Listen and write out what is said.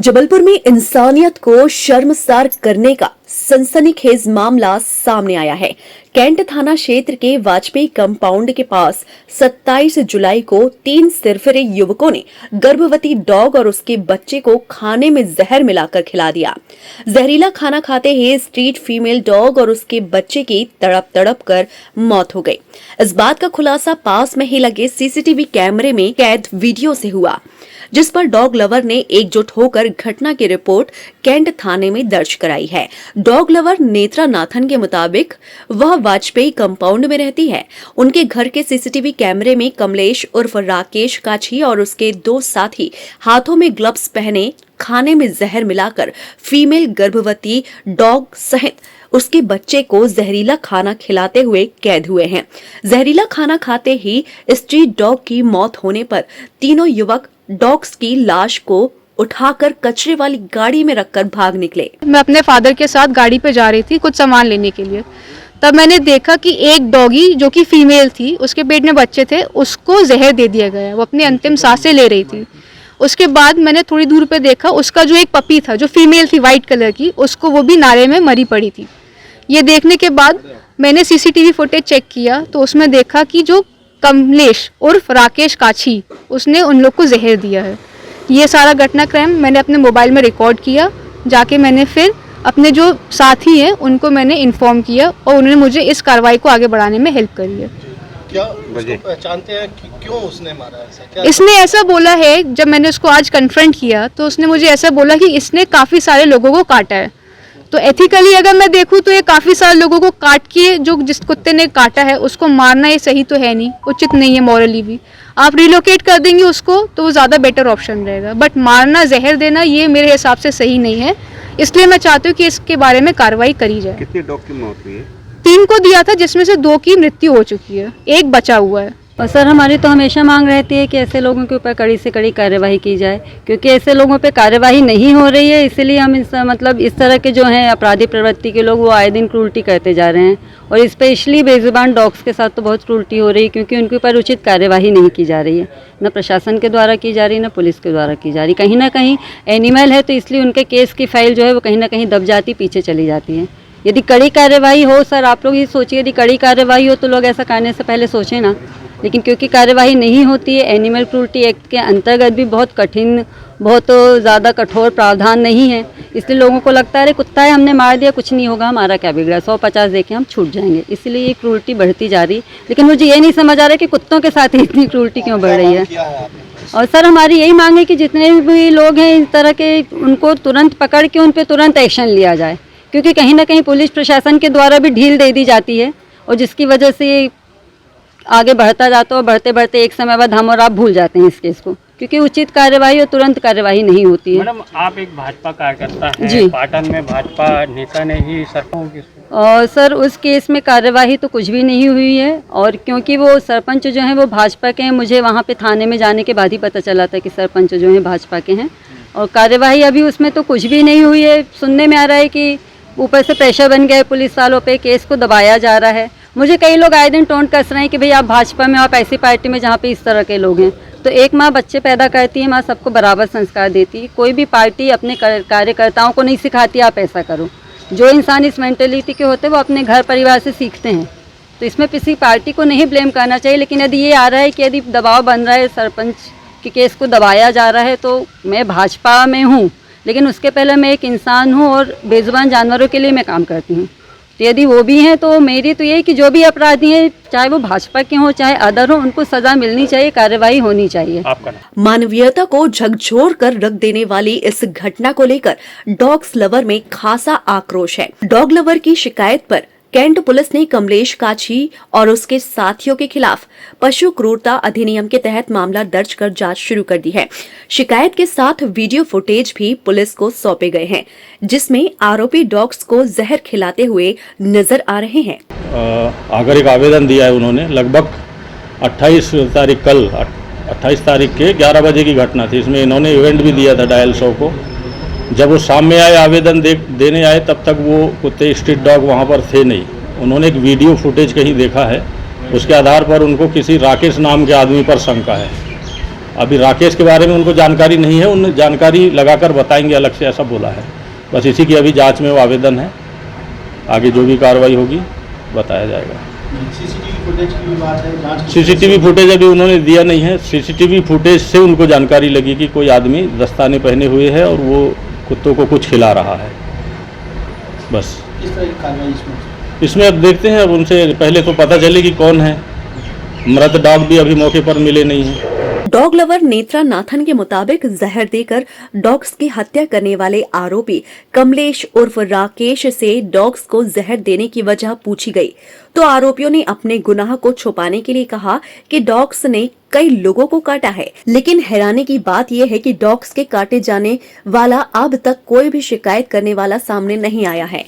जबलपुर में इंसानियत को शर्मसार करने का सनसनीखेज मामला सामने आया है। कैंट थाना क्षेत्र के वाजपेयी कंपाउंड के पास 27 जुलाई को 3 सिरफिरे युवकों ने गर्भवती डॉग और उसके बच्चे को खाने में जहर मिलाकर खिला दिया। जहरीला खाना खाते ही स्ट्रीट फीमेल डॉग और उसके बच्चे की तड़प तड़प कर मौत हो गई। इस बात का खुलासा पास में ही लगे सीसीटीवी कैमरे में कैद वीडियो से हुआ, जिस पर डॉग लवर ने एकजुट होकर घटना की रिपोर्ट कैंट थाने में दर्ज कराई है। डॉग लवर नेत्रा नाथन के मुताबिक वह वाजपेयी कंपाउंड में रहती है। उनके घर के सीसीटीवी कैमरे में कमलेश उर्फ राकेश काछी और उसके 2 साथी हाथों में ग्लव्स पहने खाने में जहर मिलाकर फीमेल गर्भवती डॉग सहित उसके बच्चे को जहरीला खाना खिलाते हुए कैद हुए हैं। जहरीला खाना खाते ही स्ट्रीट डॉग की मौत होने पर तीनों युवक डॉग्स की लाश को उठाकर कचरे वाली गाड़ी में रखकर भाग निकले। मैं अपने फादर के साथ गाड़ी पे जा रही थी कुछ सामान लेने के लिए, तब मैंने देखा कि एक डॉगी जो कि फीमेल थी, उसके पेट में बच्चे थे, उसको जहर दे दिया गया। वो अपनी अंतिम सांसें ले रही थी। उसके बाद मैंने थोड़ी दूर पे देखा उसका जो एक पपी था जो फीमेल थी वाइट कलर की, उसको वो भी नाले में मरी पड़ी थी। ये देखने के बाद मैंने सीसीटीवी फुटेज चेक किया तो उसमें देखा कि जो कमलेश उर्फ राकेश काछी उसने उन लोग को जहर दिया है। ये सारा घटनाक्रम मैंने अपने मोबाइल में रिकॉर्ड किया। जाके मैंने फिर अपने जो साथी हैं उनको मैंने इन्फॉर्म किया और उन्होंने मुझे इस कार्रवाई को आगे बढ़ाने में हेल्प करी है। क्या उसको पहचानते हैं कि क्यों उसने मारा ऐसा? क्या इसने ऐसा बोला है, जब मैंने उसको आज कन्फ्रंट किया तो उसने मुझे ऐसा बोला कि इसने काफ़ी सारे लोगों को काटा है। तो एथिकली अगर मैं देखूँ तो ये काफ़ी सारे लोगों को काट के जो जिस कुत्ते ने काटा है उसको मारना ये सही तो है नहीं, उचित नहीं है मॉरली भी। आप रिलोकेट कर देंगे उसको तो वो ज़्यादा बेटर ऑप्शन रहेगा, बट मारना जहर देना ये मेरे हिसाब से सही नहीं है। इसलिए मैं चाहती हूँ कि इसके बारे में कार्रवाई करी जाए। कितनी डॉग की मौत हुई है? 3 को दिया था जिसमें से 2 की मृत्यु हो चुकी है, 1 बचा हुआ है। और सर हमारी तो हमेशा मांग रहती है कि ऐसे लोगों के ऊपर कड़ी से कड़ी कार्यवाही की जाए, क्योंकि ऐसे लोगों पे कार्यवाही नहीं हो रही है। इसीलिए हम इस तरह के जो हैं अपराधी प्रवृत्ति के लोग वो आए दिन क्रूल्टी करते जा रहे हैं। और स्पेशली बेजुबान डॉग्स के साथ तो बहुत क्रूल्टी हो रही है, क्योंकि उनके ऊपर उचित कार्यवाही नहीं की जा रही है, न प्रशासन के द्वारा की जा रही, न पुलिस के द्वारा की जा रही। कहीं ना कहीं एनिमल है तो इसलिए उनके केस की फाइल जो है वो कहीं ना कहीं दब जाती, पीछे चली जाती है। यदि कड़ी कार्यवाही हो, सर आप लोग ये सोचिए, यदि कड़ी कार्यवाही हो तो लोग ऐसा करने से पहले सोचें ना, लेकिन क्योंकि कार्यवाही नहीं होती है, एनिमल क्रूल्टी एक्ट के अंतर्गत भी बहुत कठिन, बहुत ज़्यादा कठोर प्रावधान नहीं है, इसलिए लोगों को लगता है अरे कुत्ता है हमने मार दिया कुछ नहीं होगा, हमारा क्या बिगड़ा, 150 देके हम छूट जाएंगे। इसलिए ये क्रूल्टी बढ़ती जा रही। लेकिन मुझे ये नहीं समझ आ रहा कि कुत्तों के साथ ही इतनी क्रूल्टी क्यों बढ़ रही है। और सर हमारी यही मांग है कि जितने भी लोग हैं इस तरह के, उनको तुरंत पकड़ के उन पर तुरंत एक्शन लिया जाए, क्योंकि कहीं ना कहीं पुलिस प्रशासन के द्वारा भी ढील दे दी जाती है और जिसकी वजह से आगे बढ़ता जाता है और बढ़ते बढ़ते एक समय बाद हम और आप भूल जाते हैं इस केस को, क्योंकि उचित कार्यवाही और तुरंत कार्यवाही नहीं होती है। मैडम आप एक भाजपा कार्यकर्ता हैं, जी। पाटन में भाजपा नेता ने ही सरपंच की और सर उस केस में कार्यवाही तो कुछ भी नहीं हुई है, और क्योंकि वो सरपंच जो हैं वो भाजपा के हैं, मुझे वहाँ पे थाने में जाने के बाद ही पता चला था कि सरपंच जो हैं भाजपा के हैं, और कार्यवाही अभी उसमें तो कुछ भी नहीं हुई है। सुनने में आ रहा है कि ऊपर से प्रेशर बन गया है पुलिस वालों पे, केस को दबाया जा रहा है। मुझे कई लोग आए दिन टोंट कस रहे हैं कि भाई आप भाजपा में, आप ऐसी पार्टी में जहाँ पे इस तरह के लोग हैं। तो एक माँ बच्चे पैदा करती है, माँ सबको बराबर संस्कार देती है। कोई भी पार्टी अपने कार्यकर्ताओं को नहीं सिखाती आप ऐसा करो। जो इंसान इस मेंटेलिटी के होते हैं वो अपने घर परिवार से सीखते हैं, तो इसमें किसी पार्टी को नहीं ब्लेम करना चाहिए। लेकिन यदि ये आ रहा है कि यदि दबाव बन रहा है, सरपंच के केस को दबाया जा रहा है, तो मैं भाजपा में हूँ लेकिन उसके पहले मैं एक इंसान हूँ और बेजुबान जानवरों के लिए मैं काम करती हूँ। तो यदि वो भी हैं तो मेरी तो यही कि जो भी अपराधी हैं, चाहे वो भाजपा के हों चाहे अदर हों, उनको सजा मिलनी चाहिए, कार्रवाई होनी चाहिए। मानवीयता को झकझोर कर रख देने वाली इस घटना को लेकर डॉग्स लवर में खासा आक्रोश है। डॉग लवर की शिकायत पर कैंट पुलिस ने कमलेश काछी और उसके साथियों के खिलाफ पशु क्रूरता अधिनियम के तहत मामला दर्ज कर जांच शुरू कर दी है। शिकायत के साथ वीडियो फुटेज भी पुलिस को सौंपे गए हैं, जिसमें आरोपी डॉग्स को जहर खिलाते हुए नजर आ रहे हैं। आकर एक आवेदन दिया है उन्होंने, लगभग 28 तारीख के 11 बजे की घटना थी। इसमें इन्होंने इवेंट भी दिया था डायल 100 को। जब वो शाम में आए आवेदन देने आए तब तक वो कुत्ते स्ट्रीट डॉग वहाँ पर थे नहीं। उन्होंने एक वीडियो फुटेज कहीं देखा है, उसके आधार पर उनको किसी राकेश नाम के आदमी पर शंका है अभी राकेश के बारे में उनको जानकारी नहीं है, उन जानकारी लगाकर बताएंगे अलग से, ऐसा बोला है। बस इसी की अभी जांच में वो आवेदन है, आगे जो भी कार्रवाई होगी बताया जाएगा। सीसीटीवी फुटेज की भी बात है, जांच सीसीटीवी फुटेज अभी उन्होंने दिया नहीं है। सीसीटीवी फुटेज से उनको जानकारी लगी कि कोई आदमी दस्ताने पहने हुए है और वो कुत्तों को कुछ खिला रहा है। बस किस तरह की कार्रवाई इसमें अब देखते हैं, अब उनसे पहले तो पता चले कि कौन है। मृत डॉग भी अभी मौके पर मिले नहीं हैं। डॉग लवर नेत्रा नाथन के मुताबिक जहर देकर डॉग्स की हत्या करने वाले आरोपी कमलेश उर्फ राकेश से डॉग्स को जहर देने की वजह पूछी गई तो आरोपियों ने अपने गुनाह को छुपाने के लिए कहा कि डॉग्स ने कई लोगों को काटा है। लेकिन हैरानी की बात यह है कि डॉग्स के काटे जाने वाला अब तक कोई भी शिकायत करने वाला सामने नहीं आया है।